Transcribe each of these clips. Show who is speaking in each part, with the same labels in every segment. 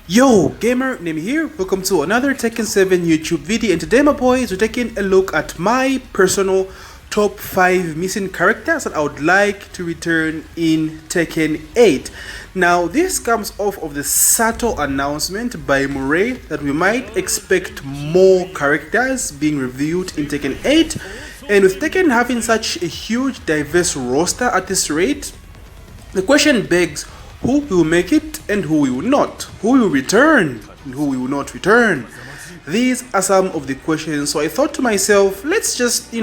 Speaker 1: Yo, gamer, Name here. Welcome to another Tekken 7 YouTube video, and today my boys, we're taking a look at my personal top 5 missing characters that I would like to return in Tekken 8. Now, this comes off of the subtle announcement by Murray that we might expect more characters being reviewed in Tekken 8, and with Tekken having such a huge diverse roster at this rate, the question begs, who will make it and who will not? Who will return and who will not return? These are some of the questions. So I thought to myself, let's just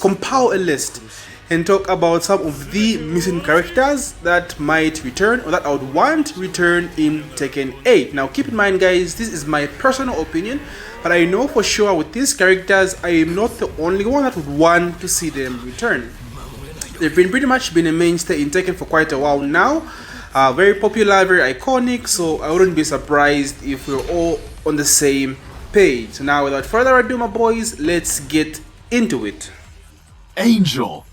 Speaker 1: compile a list and talk about some of the missing characters that might return or that I would want return in Tekken 8. Now keep in mind guys, this is my personal opinion, but I know for sure with these characters, I am not the only one that would want to see them return. They've pretty much been a mainstay in Tekken for quite a while now. Very popular, very iconic, so I wouldn't be surprised if we're all on the same page. So now without further ado my boys, let's get into it.
Speaker 2: Angel.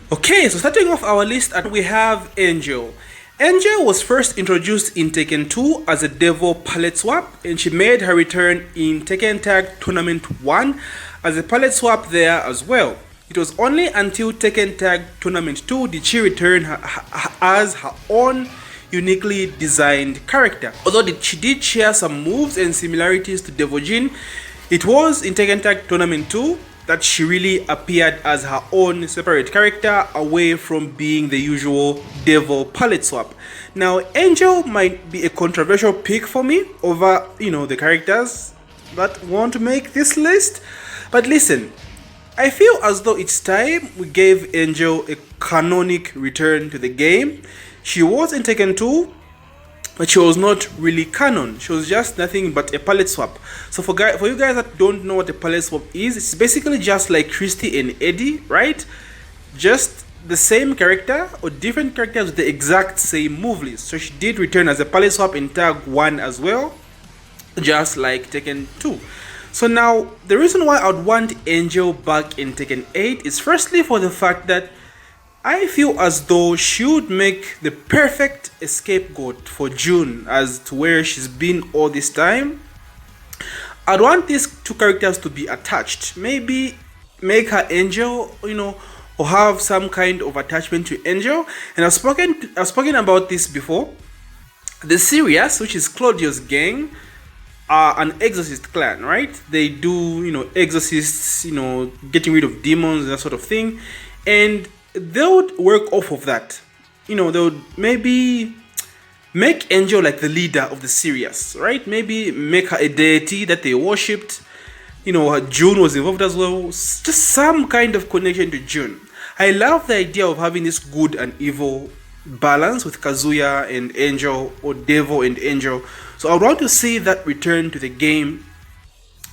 Speaker 1: Okay, so starting off our list, we have Angel. Angel was first introduced in Tekken 2 as a Devil palette swap, and she made her return in Tekken Tag Tournament 1 as a palette swap there as well. It was only until Tekken Tag Tournament 2 did she return as her own uniquely designed character. Although she did share some moves and similarities to Devil Jin, it was in Tekken Tag Tournament 2 that she really appeared as her own separate character away from being the usual Devil palette swap. Now, Angel might be a controversial pick for me over, the characters that want to make this list. But listen, I feel as though it's time we gave Angel a canonic return to the game. She was in Tekken 2, but she was not really canon. She was just nothing but a palette swap. So for you guys that don't know what a palette swap is, it's basically just like Christy and Eddie, right? Just the same character or different characters with the exact same move list. So she did return as a palette swap in Tag 1 as well, just like Tekken 2. So now, the reason why I would want Angel back in Tekken 8 is firstly for the fact that I feel as though she would make the perfect scapegoat for June as to where she's been all this time. I'd want these two characters to be attached. Maybe make her Angel, or have some kind of attachment to Angel. And I've spoken about this before. The Sirius, which is Claudio's gang, are an exorcist clan, right? They do, exorcists, getting rid of demons and that sort of thing. And they would work off of that. They would maybe make Angel like the leader of the Sirius, right? Maybe make her a deity that they worshipped. June was involved as well. Just some kind of connection to June. I love the idea of having this good and evil balance with Kazuya and Angel, or Devil and Angel. So I would want to see that return to the game,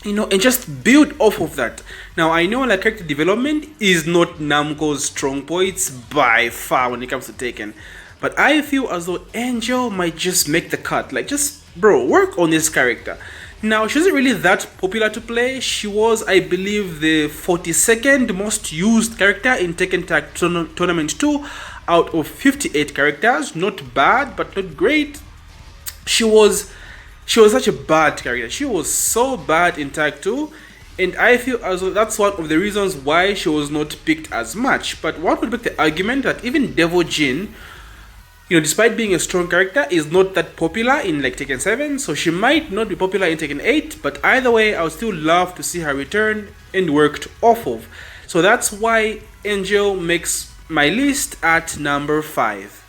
Speaker 1: and just build off of that. Now, I know like character development is not Namco's strong points by far when it comes to Tekken, but I feel as though Angel might just make the cut. Like, just, bro, work on this character. Now, she isn't really that popular to play. She was, I believe, the 42nd most used character in Tekken Tag Tournament 2 out of 58 characters. Not bad, but not great. She was such a bad character. She was so bad in Tag 2, and I feel as though that's one of the reasons why she was not picked as much. But one would make the argument that even Devil Jin, despite being a strong character, is not that popular in like Tekken 7, so she might not be popular in Tekken 8, but either way, I would still love to see her return and worked off of. So that's why Angel makes my list at number 5.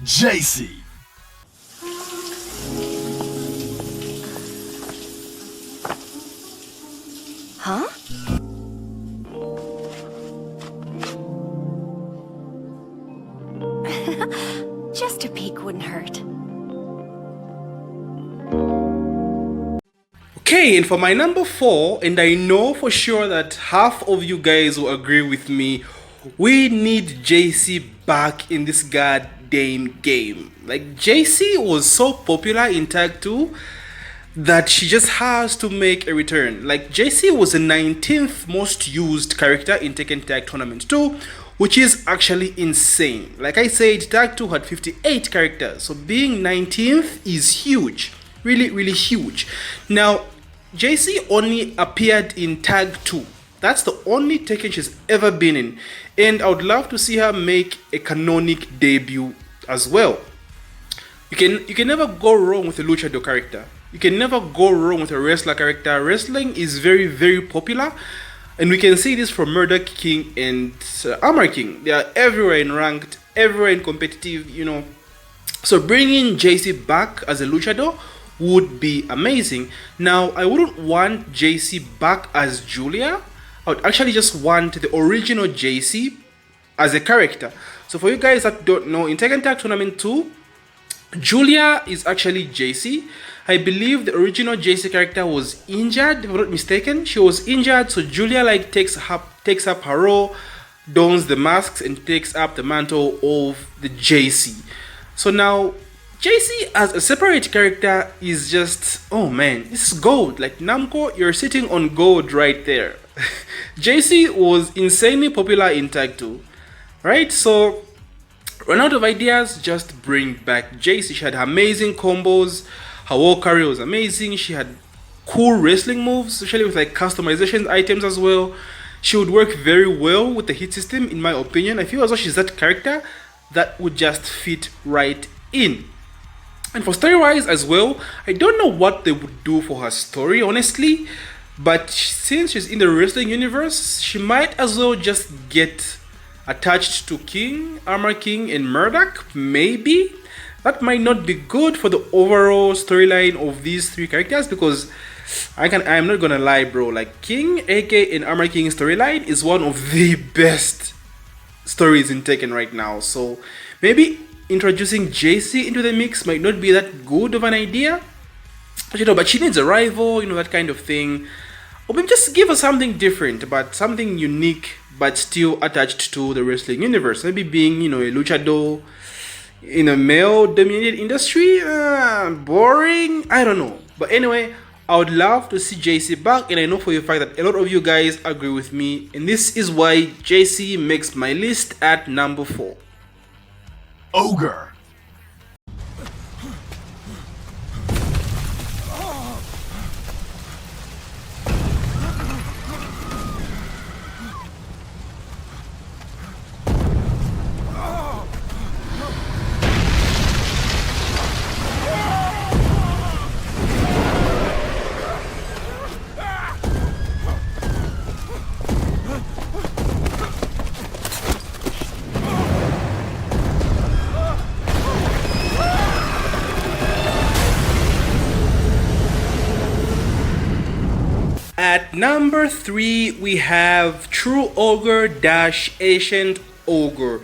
Speaker 2: JC.
Speaker 3: Huh? Just a peek wouldn't hurt.
Speaker 1: Okay, and for my number 4, and I know for sure that half of you guys will agree with me We need JC back in this goddamn game. Like, JC was so popular in Tag 2 that she just has to make a return. Like, JC was the 19th most used character in Tekken Tag Tournament 2, which is actually insane. Like I said, Tag 2 had 58 characters, so being 19th is huge. Really, really huge. Now, JC only appeared in Tag 2. That's the only Tekken she's ever been in. And I would love to see her make a canonic debut as well. You can never go wrong with a luchador character. You can never go wrong with a wrestler character. Wrestling is very, very popular. And we can see this from Murder King and Armor King. They are everywhere in ranked, everywhere in competitive, you know. So bringing JC back as a luchador would be amazing. Now, I wouldn't want JC back as Julia. I would actually just want the original JC as a character. So for you guys that don't know, in Tekken Tag Tournament 2, Julia is actually JC. I believe the original JC character was injured, if I'm not mistaken. She was injured, so Julia like takes up her role, dons the masks, and takes up the mantle of the JC. So now, JC as a separate character is just, oh man, this is gold. Like, Namco, you're sitting on gold right there. JC was insanely popular in Tag 2, right? So, run out of ideas, just bring back JC. She had amazing combos. Her wall carry was amazing. She had cool wrestling moves, especially with like customization items as well. She would work very well with the hit system, in my opinion. I feel as though she's that character that would just fit right in. And for story-wise as well, I don't know what they would do for her story, honestly. But since she's in the wrestling universe, she might as well just get attached to King, Armor King, and Murdoch, maybe. That might not be good for the overall storyline of these three characters, because I'm not gonna lie, bro. Like, King, AK, and Armor King storyline is one of the best stories in Tekken right now. So maybe introducing JC into the mix might not be that good of an idea. But, you know, but she needs a rival, you know, that kind of thing. Or maybe just give her something different, but something unique, but still attached to the wrestling universe. Maybe being, you know, a luchador in a male-dominated industry. Boring? I don't know. But anyway, I would love to see JC back, and I know for a fact that a lot of you guys agree with me, and this is why JC makes my list at number 4.
Speaker 2: Ogre.
Speaker 1: At number 3, we have True Ogre - Ancient Ogre.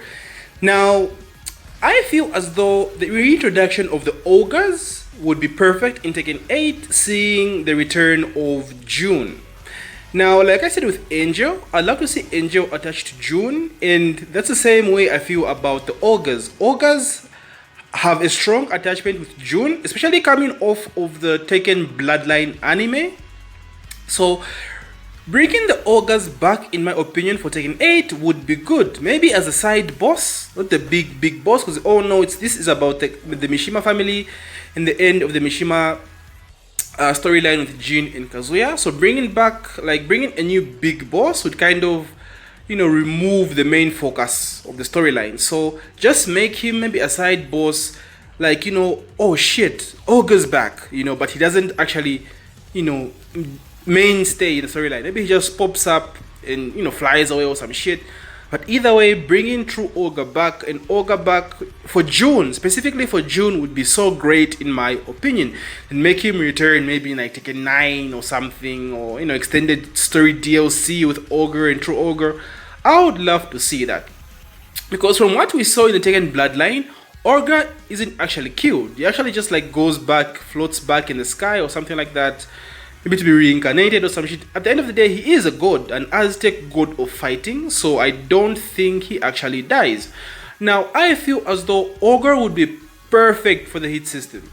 Speaker 1: Now, I feel as though the reintroduction of the Ogres would be perfect in Tekken 8, seeing the return of June. Now, like I said with Angel, I'd love to see Angel attached to June, and that's the same way I feel about the Ogres. Ogres have a strong attachment with June, especially coming off of the Tekken Bloodline anime. So, bringing the Ogres back, in my opinion, for Tekken 8 would be good. Maybe as a side boss, not the big boss, because oh no, this is about the Mishima family and the end of the Mishima storyline with Jin and Kazuya. So bringing a new big boss would kind of, you know, remove the main focus of the storyline. So just make him maybe a side boss, like, you know, oh shit, Ogre's back, you know, but he doesn't actually, you know, mainstay in the storyline. Maybe he just pops up and, you know, flies away or some shit. But either way, bringing True Ogre back, and Ogre back for June, specifically for June, would be so great in my opinion. And make him return maybe in like Tekken 9 or something, or, you know, extended story DLC with Ogre and True Ogre. I would love to see that. Because from what we saw in the Tekken Bloodline, Ogre isn't actually killed. He actually just like goes back, floats back in the sky or something like that. maybe to be reincarnated or some shit. At the end of the day, he is a god, an Aztec god of fighting, so I don't think he actually dies. Now, I feel as though Ogre would be perfect for the hit system.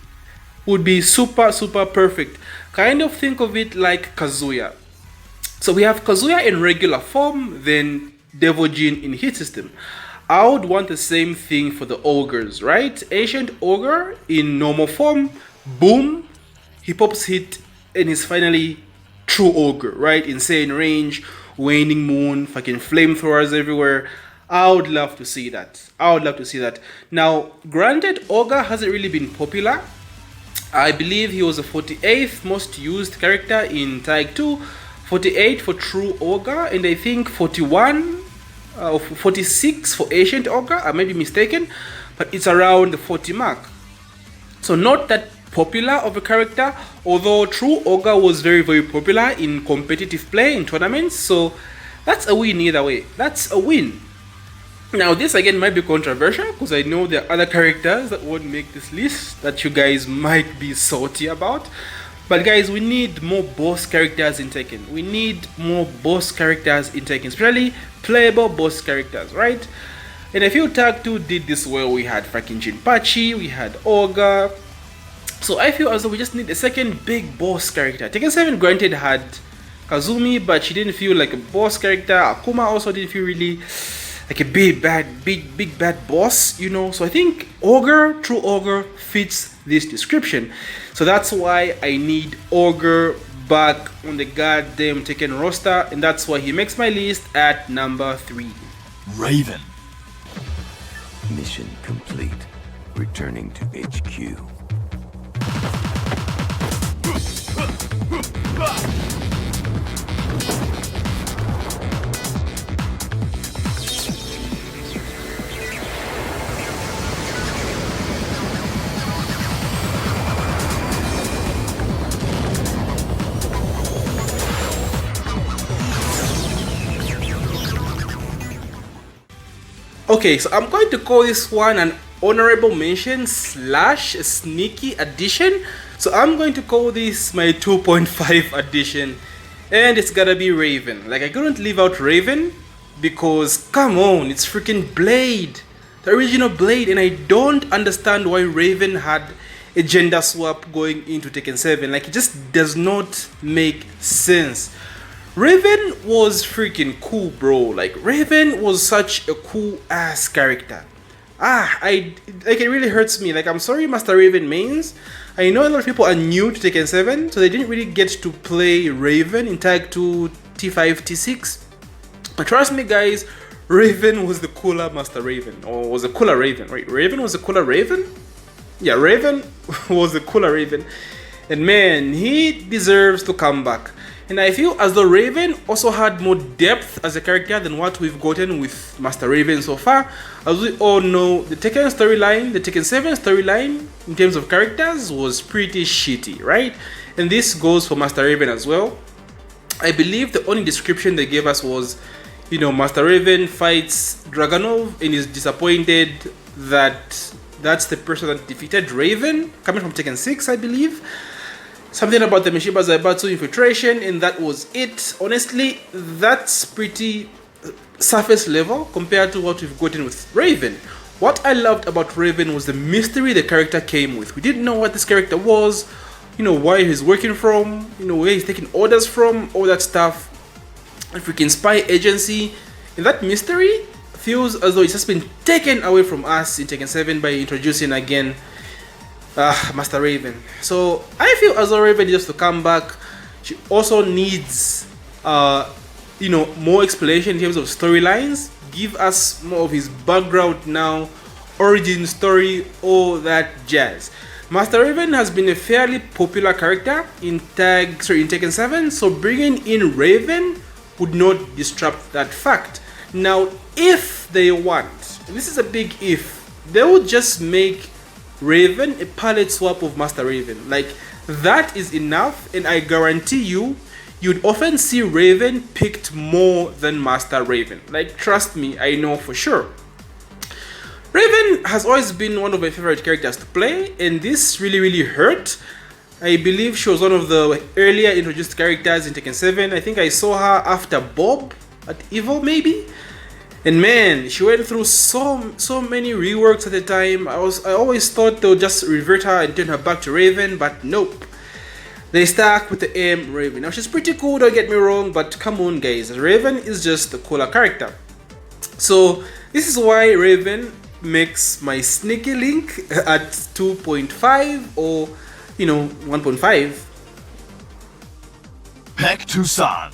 Speaker 1: Would be super, super perfect. Kind of think of it like Kazuya. So we have Kazuya in regular form, then Devil Jin in hit system. I would want the same thing for the Ogres, right? Ancient Ogre in normal form, boom, he pops hit and is finally true Ogre, right? Insane range, waning moon, fucking flamethrowers everywhere. I would love to see that. I would love to see that. Now, granted, Ogre hasn't really been popular. I believe he was the 48th most used character in Tag 2, 48 for true Ogre, and I think 41 or 46 for Ancient Ogre. I may be mistaken, but it's around the 40 mark. So not that popular of a character, although true Ogre was very, very popular in competitive play in tournaments. So that's a win either way. That's a win. Now this again might be controversial because I know there are other characters that won't make this list that you guys might be salty about. But guys, we need more boss characters in Tekken. We need more boss characters in Tekken, especially playable boss characters, right? And I feel Tag 2 did this well. We had fucking Jinpachi, we had Ogre. So I feel as though we just need a second big boss character. Tekken 7 granted had Kazumi, but she didn't feel like a boss character. Akuma also didn't feel really like a big bad boss, you know. So I think Ogre, true Ogre, fits this description. So that's why I need Ogre back on the goddamn Tekken roster, and that's why he makes my list at number 3.
Speaker 2: Raven.
Speaker 4: Mission complete. Returning to HQ.
Speaker 1: Okay, so I'm going to call this one an honorable mention slash sneaky addition. So I'm going to call this my 2.5 addition, and it's gotta be Raven. Like, I couldn't leave out Raven because, come on, it's freaking Blade, the original Blade, and I don't understand why Raven had a gender swap going into Tekken 7. Like, it just does not make sense. Raven was freaking cool, bro. Like, Raven was such a cool ass character. Like, it really hurts me. Like, I'm sorry, Master Raven mains. I know a lot of people are new to Tekken 7, so they didn't really get to play Raven in Tag 2, T5, T6. But trust me, guys, Raven was the cooler Master Raven, or was the cooler Raven, right? Raven was the cooler Raven? Yeah, Raven was the cooler Raven. And man, he deserves to come back. And I feel as though Raven also had more depth as a character than what we've gotten with Master Raven so far. As we all know, the Tekken storyline, the Tekken 7 storyline in terms of characters was pretty shitty, right? And this goes for Master Raven as well. I believe the only description they gave us was, you know, Master Raven fights Dragunov and is disappointed that that's the person that defeated Raven, coming from Tekken 6, I believe. Something about the Mishiba Zaibatsu infiltration, and that was it. Honestly, that's pretty surface level compared to what we've gotten with Raven. What I loved about Raven was the mystery the character came with. We didn't know what this character was, you know, where he's working from, you know, where he's taking orders from, all that stuff. A freaking spy agency. And that mystery feels as though it's just been taken away from us in Tekken 7 by introducing again Master Raven. So I feel as though Raven needs to come back. She also needs you know, more explanation in terms of storylines. Give us more of his background now, origin story, all that jazz. Master Raven has been a fairly popular character in Tekken 7, so bringing in Raven would not disrupt that fact. Now, if they want, and this is a big if, they would just make Raven a palette swap of Master Raven. Like, that is enough, and I guarantee you'd often see Raven picked more than Master Raven. Like, trust me, I know for sure. Raven has always been one of my favorite characters to play, and this really hurt I believe she was one of the earlier introduced characters in Tekken 7. I think I saw her after Bob at Evil maybe. And man, she went through so many reworks at the time. I always thought they would just revert her and turn her back to Raven, but nope. They stuck with the M Raven. Now she's pretty cool, don't get me wrong, but come on guys, Raven is just a cooler character. So this is why Raven makes my sneaky link at 2.5 or 1.5.
Speaker 2: Baek Doo San.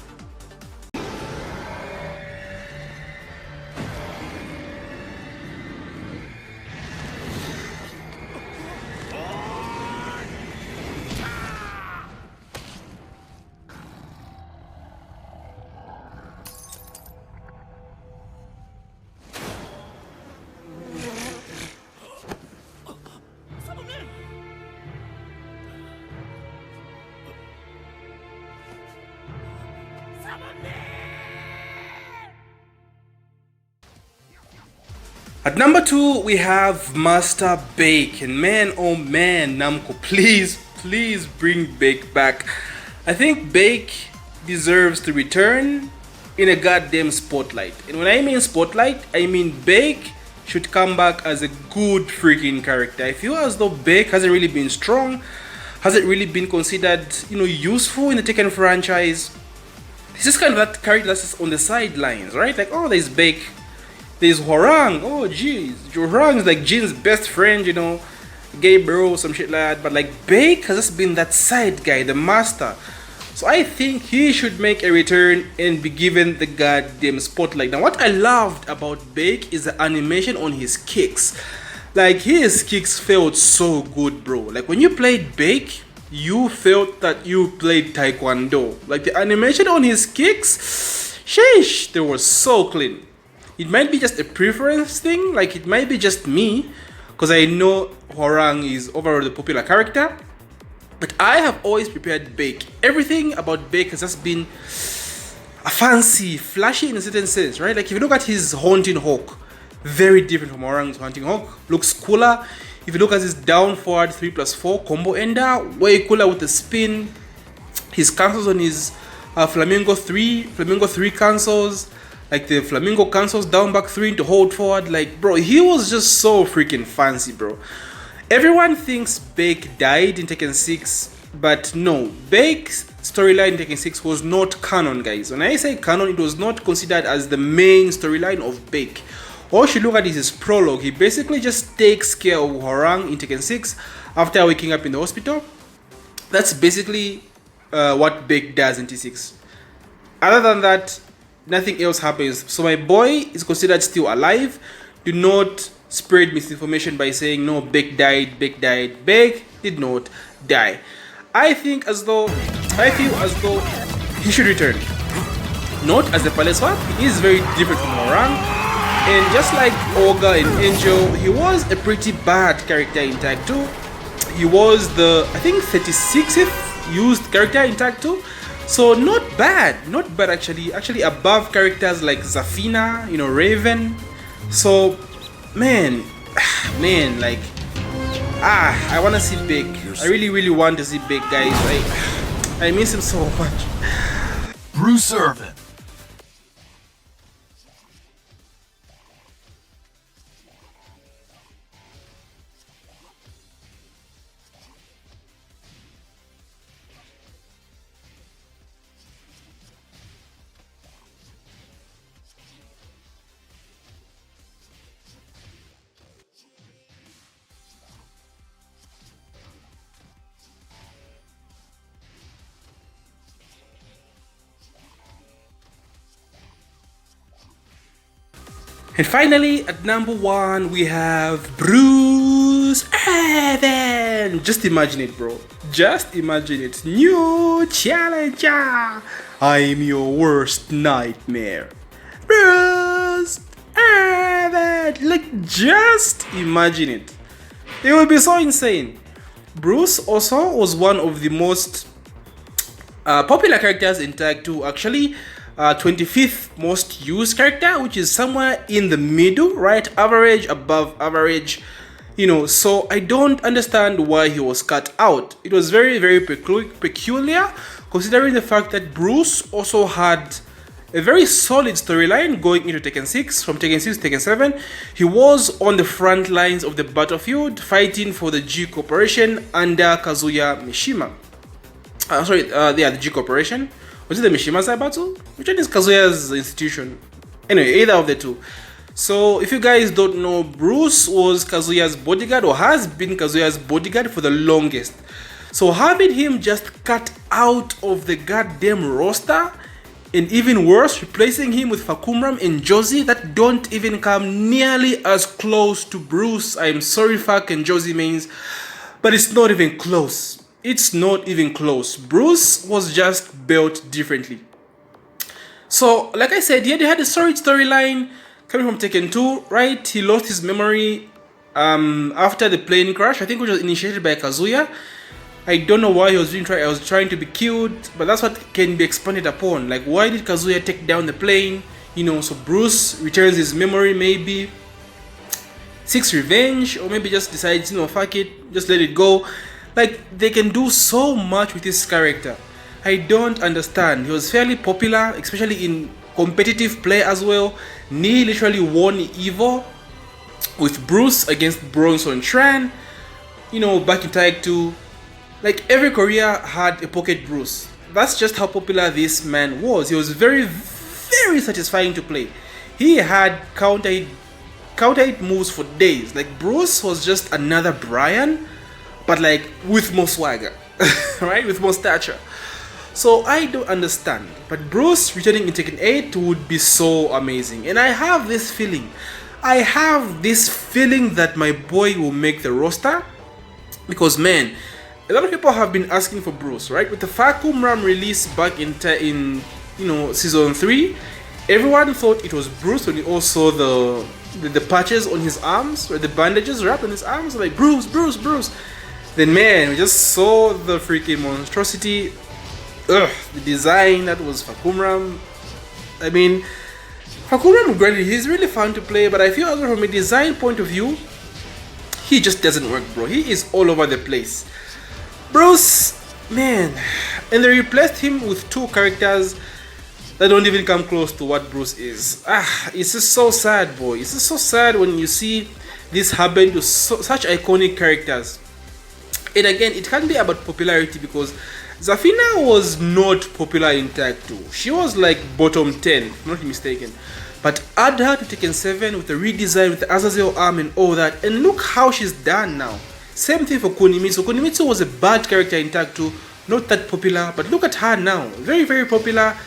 Speaker 1: At number 2, we have Master Baek, and man, oh man, Namco, please bring Baek back. I think Baek deserves to return in a goddamn spotlight. And when I mean spotlight, I mean Baek should come back as a good freaking character. I feel as though Baek hasn't really been strong, hasn't really been considered, useful in the Tekken franchise. He's just kind of that character that's just on the sidelines, right? Like, oh, there's Baek. There's Hwoarang. Oh jeez, Hwoarang is like Jin's best friend, gay bro, some shit like that. But like Baek has just been that side guy, the master. So I think he should make a return and be given the goddamn spotlight. Now what I loved about Baek is the animation on his kicks. Like his kicks felt so good, bro. Like when you played Baek, you felt that you played Taekwondo. Like the animation on his kicks, sheesh, they were so clean. It might be just a preference thing, like it might be just me, because I know Hwoarang is overall the popular character, but I have always prepared Baek. Everything about Baek has just been a fancy, flashy in a certain sense, right? Like if you look at his Haunting Hawk, very different from Hwoarang's Haunting Hawk, looks cooler. If you look at his down forward 3+4 combo ender, way cooler with the spin. His cancels on his Flamingo 3 cancels. Like the Flamingo cancels down back 3 to hold forward. Like bro, he was just so freaking fancy, bro. Everyone thinks Baek died in Tekken 6, but no, Baek's storyline in Tekken 6 was not canon, guys. When I say canon, it was not considered as the main storyline of Baek. All you should look at is his prologue. He basically just takes care of Hwoarang in Tekken 6 after waking up in the hospital. That's basically what Baek does in T6. Other than that, nothing else happens. So my boy is considered still alive. Do not spread misinformation by saying no, Baek died, Baek died. Baek did not die. I feel as though he should return. Not as a palace swap. He is very different from Hwoarang. And just like Ogre and Angel, he was a pretty bad character in Tag 2. He was the, I think, 36th used character in Tag 2. So not bad actually above characters like Zafina, Raven. So man, like I wanna see Baek. I really want to see Baek, guys. I miss him so much.
Speaker 2: Bruce Irvin.
Speaker 1: And finally, at number 1, we have Bruce Irvin. Just imagine it, bro. Just imagine it. New challenger. I'm your worst nightmare. Bruce Irvin. Like, just imagine it. It would be so insane. Bruce also was one of the most popular characters in Tag 2. Actually, 25th most used character, which is somewhere in the middle, right? Average, above average. So I don't understand why he was cut out. It was very, very peculiar, considering the fact that Bruce also had a very solid storyline going into Tekken 6. From Tekken 6 to Tekken 7, he was on the front lines of the battlefield fighting for the G Corporation under Kazuya Mishima. The G Corporation. Was it the Mishima battle? Which one is Kazuya's institution? Anyway, either of the two. So, if you guys don't know, Bruce was Kazuya's bodyguard, or has been Kazuya's bodyguard for the longest. So, having him just cut out of the goddamn roster, and even worse, replacing him with Fakumram and Josie that don't even come nearly as close to Bruce. I'm sorry, Fak and Josie mains, but it's not even close. It's not even close. Bruce was just built differently. So, like I said, he had a solid storyline coming from Tekken 2, right? He lost his memory after the plane crash, I think, which was initiated by Kazuya. I don't know why he was trying to be killed, but that's what can be expanded upon. Like, why did Kazuya take down the plane? So Bruce returns his memory, maybe seeks revenge, or maybe just decides, fuck it, just let it go. Like, they can do so much with this character. I don't understand. He was fairly popular, especially in competitive play as well. Nee literally won EVO with Bruce against Bronson Tran, back in Tag 2. Like, every Korea had a pocket Bruce. That's just how popular this man was. He was very, very satisfying to play. He had counter hit moves for days. Like, Bruce was just another Brian, but like with more swagger, right? With more stature. So I don't understand, but Bruce returning in Tekken 8 would be so amazing. And I have this feeling that my boy will make the roster, because man, a lot of people have been asking for Bruce, right? With the Fakum Ram release back in season 3, everyone thought it was Bruce when he also the patches on his arms, or the bandages wrapped on his arms, like Bruce. Then man, we just saw the freaking monstrosity. The design that was Fakumram. I mean, Fakumram, granted, he's really fun to play, but I feel as though from a design point of view, he just doesn't work, bro. He is all over the place. Bruce, man, and they replaced him with two characters that don't even come close to what Bruce is. It's just so sad, boy. It's just so sad when you see this happen to such iconic characters. And again, it can't be about popularity, because Zafina was not popular in Tag 2. She was like bottom 10, if I'm not mistaken. But add her to Tekken 7 with the redesign, with the Azazel arm and all that, and look how she's done now. Same thing for Kunimitsu. Kunimitsu was a bad character in Tag 2, not that popular, but look at her now. Very, very popular,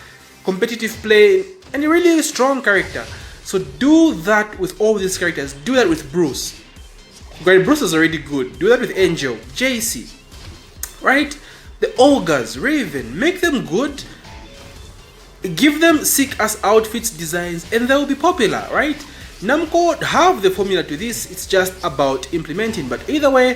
Speaker 1: competitive play, and a really strong character. So do that with all these characters. Do that with Bruce. Great, Bruce is already good. Do that with Angel, JC, right? The Ogres, Raven, make them good. Give them sick-ass outfits, designs, and they'll be popular, right? Namco have the formula to this. It's just about implementing. But either way,